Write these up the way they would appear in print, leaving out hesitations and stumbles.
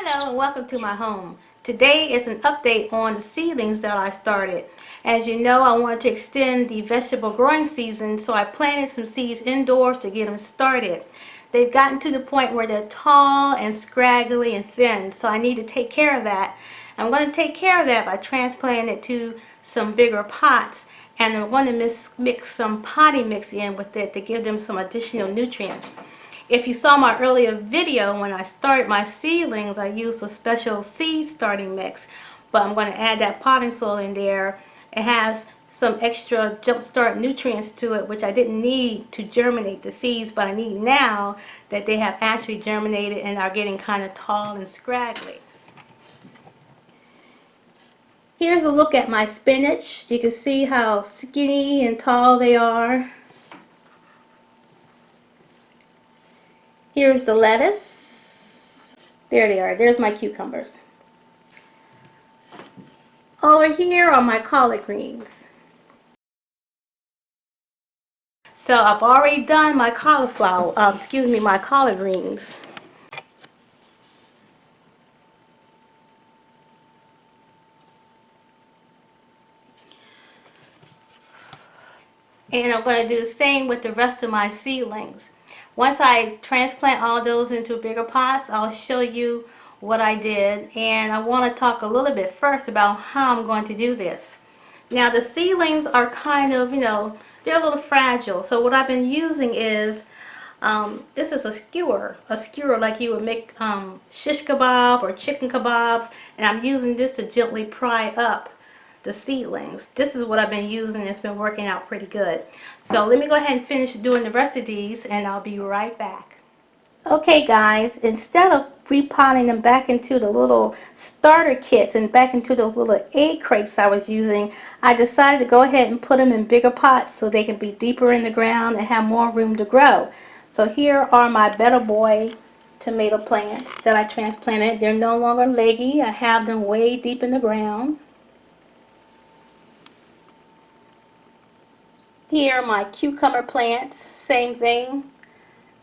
Hello and welcome to my home. Today is an update on the seedlings that I started. As you know, I wanted to extend the vegetable growing season, so I planted some seeds indoors to get them started. They've gotten to the point where they're tall and scraggly and thin, so I need to take care of that. I'm going to take care of that by transplanting it to some bigger pots, and I'm going to mix some potting mix in with it to give them some additional nutrients. If you saw my earlier video, when I started my seedlings, I used a special seed starting mix, but I'm going to add that potting soil in there. It has some extra jumpstart nutrients to it, which I didn't need to germinate the seeds, but I need now that they have actually germinated and are getting kind of tall and scraggly. Here's a look at my spinach. You can see how skinny and tall they are. Here's the lettuce. There they are. There's my cucumbers. Over here are my collard greens. So I've already done my my collard greens. And I'm going to do the same with the rest of my seedlings. Once I transplant all those into bigger pots, I'll show you what I did. And I want to talk a little bit first about how I'm going to do this. Now the seedlings are kind of, they're a little fragile. So what I've been using is, this is a skewer like you would make shish kebab or chicken kebabs. And I'm using this to gently pry up the seedlings. This is what I've been using. It's been working out pretty good. So let me go ahead and finish doing the rest of these and I'll be right back. Okay guys, instead of repotting them back into the little starter kits and back into those little egg crates I was using, I decided to go ahead and put them in bigger pots so they can be deeper in the ground and have more room to grow. So here are my Better Boy tomato plants that I transplanted. They're no longer leggy. I have them way deep in the ground. Here are my cucumber plants, same thing.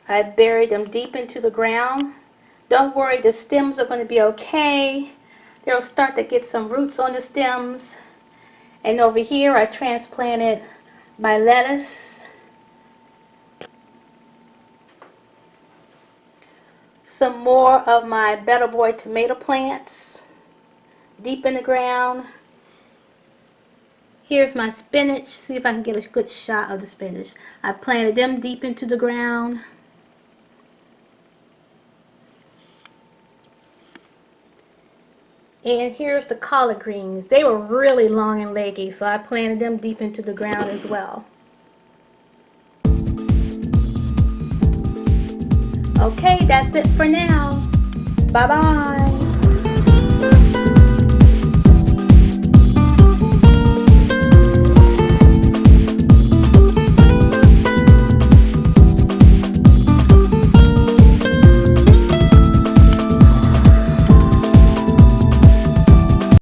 I buried them deep into the ground. Don't worry, the stems are going to be okay. They'll start to get some roots on the stems. And over here I transplanted my lettuce. Some more of my Better Boy tomato plants, deep in the ground. Here's my spinach. See if I can get a good shot of the spinach. I planted them deep into the ground. And here's the collard greens. They were really long and leggy, so I planted them deep into the ground as well. Okay, that's it for now. Bye-bye.